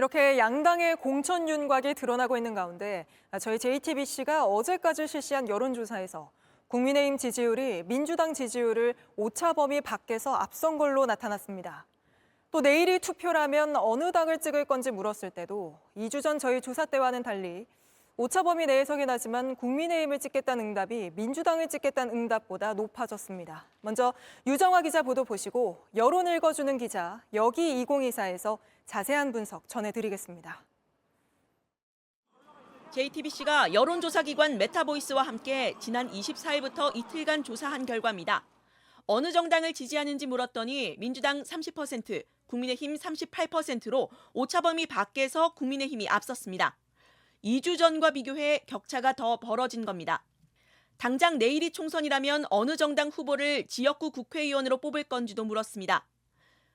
이렇게 양당의 공천 윤곽이 드러나고 있는 가운데 저희 JTBC가 어제까지 실시한 여론조사에서 국민의힘 지지율이 민주당 지지율을 오차 범위 밖에서 앞선 걸로 나타났습니다. 또 내일이 투표라면 어느 당을 찍을 건지 물었을 때도 2주 전 저희 조사 때와는 달리 오차 범위 내에서긴 하지만 국민의힘을 찍겠다는 응답이 민주당을 찍겠다는 응답보다 높아졌습니다. 먼저 유정화 기자 보도 보시고 여론 읽어주는 기자 여기 2024에서 자세한 분석 전해드리겠습니다. JTBC가 여론조사기관 메타보이스와 함께 지난 24일부터 이틀간 조사한 결과입니다. 어느 정당을 지지하는지 물었더니 민주당 30%, 국민의힘 38%로 오차범위 밖에서 국민의힘이 앞섰습니다. 2주 전과 비교해 격차가 더 벌어진 겁니다. 당장 내일이 총선이라면 어느 정당 후보를 지역구 국회의원으로 뽑을 건지도 물었습니다.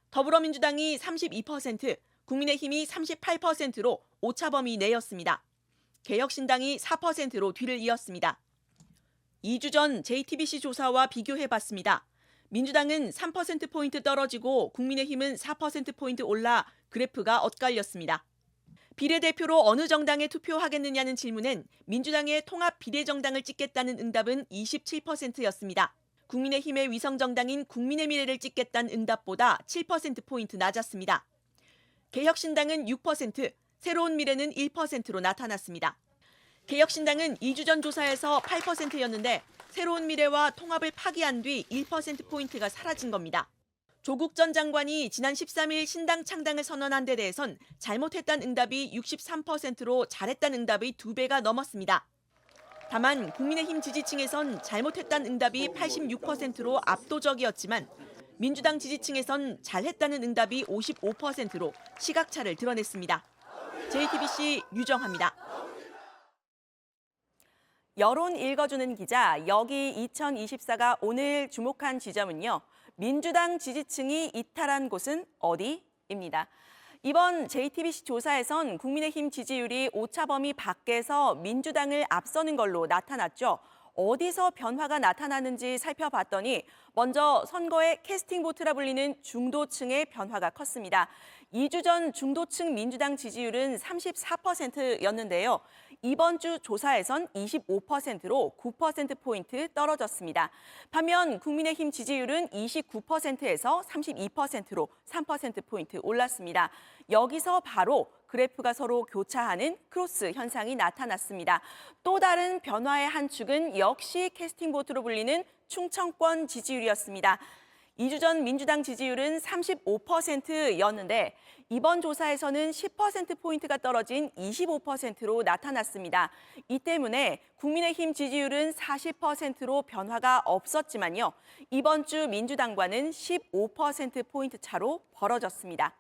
더불어민주당이 32%, 국민의힘이 38%로 오차범위 내였습니다. 개혁신당이 4%로 뒤를 이었습니다. 2주 전 JTBC 조사와 비교해봤습니다. 민주당은 3%포인트 떨어지고 국민의힘은 4%포인트 올라 그래프가 엇갈렸습니다. 비례대표로 어느 정당에 투표하겠느냐는 질문엔 민주당의 통합 비례정당을 찍겠다는 응답은 27%였습니다. 국민의힘의 위성정당인 국민의미래를 찍겠다는 응답보다 7%포인트 낮았습니다. 개혁신당은 6%, 새로운 미래는 1%로 나타났습니다. 개혁신당은 2주 전 조사에서 8%였는데 새로운 미래와 통합을 파기한 뒤 1%포인트가 사라진 겁니다. 조국 전 장관이 지난 13일 신당 창당을 선언한 데 대해선 잘못했다는 응답이 63%로 잘했다는 응답의 2배가 넘었습니다. 다만 국민의힘 지지층에선 잘못했다는 응답이 86%로 압도적이었지만 민주당 지지층에선 잘했다는 응답이 55%로 시각차를 드러냈습니다. JTBC 유정화입니다. 여론 읽어주는 기자 여기 2024가 오늘 주목한 지점은요. 민주당 지지층이 이탈한 곳은 어디입니다. 이번 JTBC 조사에선 국민의힘 지지율이 오차범위 밖에서 민주당을 앞서는 걸로 나타났죠. 어디서 변화가 나타나는지 살펴봤더니 먼저 선거의 캐스팅 보트라 불리는 중도층의 변화가 컸습니다. 2주 전 중도층 민주당 지지율은 34%였는데요. 이번 주 조사에선 25%로 9%포인트 떨어졌습니다. 반면 국민의힘 지지율은 29%에서 32%로 3%포인트 올랐습니다. 여기서 바로 그래프가 서로 교차하는 크로스 현상이 나타났습니다. 또 다른 변화의 한 축은 역시 캐스팅보트로 불리는 충청권 지지율이었습니다. 2주 전 민주당 지지율은 35%였는데 이번 조사에서는 10%포인트가 떨어진 25%로 나타났습니다. 이 때문에 국민의힘 지지율은 40%로 변화가 없었지만요. 이번 주 민주당과는 15%포인트 차로 벌어졌습니다.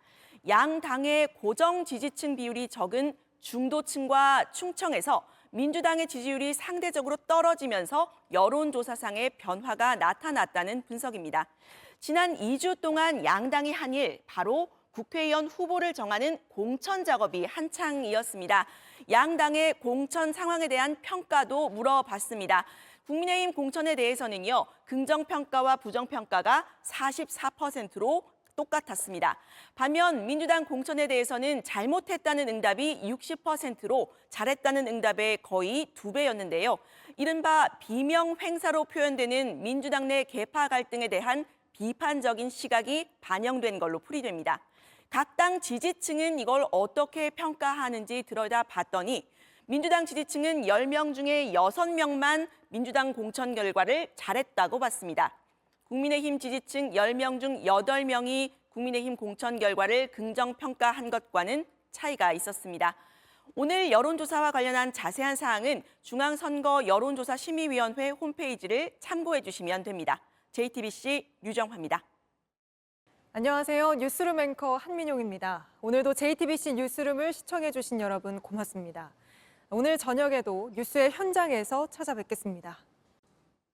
양 당의 고정 지지층 비율이 적은 중도층과 충청에서 민주당의 지지율이 상대적으로 떨어지면서 여론조사상의 변화가 나타났다는 분석입니다. 지난 2주 동안 양당이 한 일, 바로 국회의원 후보를 정하는 공천 작업이 한창이었습니다. 양당의 공천 상황에 대한 평가도 물어봤습니다. 국민의힘 공천에 대해서는요, 긍정평가와 부정평가가 44%로 똑같았습니다. 반면 민주당 공천에 대해서는 잘못했다는 응답이 60%로 잘했다는 응답의 거의 2배였는데요. 이른바 비명 횡사로 표현되는 민주당 내 계파 갈등에 대한 비판적인 시각이 반영된 걸로 풀이됩니다. 각 당 지지층은 이걸 어떻게 평가하는지 들여다봤더니 민주당 지지층은 10명 중에 6명만 민주당 공천 결과를 잘했다고 봤습니다. 국민의힘 지지층 10명 중 8명이 국민의힘 공천 결과를 긍정평가한 것과는 차이가 있었습니다. 오늘 여론조사와 관련한 자세한 사항은 중앙선거 여론조사심의위원회 홈페이지를 참고해 주시면 됩니다. JTBC 유정화입니다. 안녕하세요. 뉴스룸 앵커 한민용입니다. 오늘도 JTBC 뉴스룸을 시청해 주신 여러분 고맙습니다. 오늘 저녁에도 뉴스의 현장에서 찾아뵙겠습니다.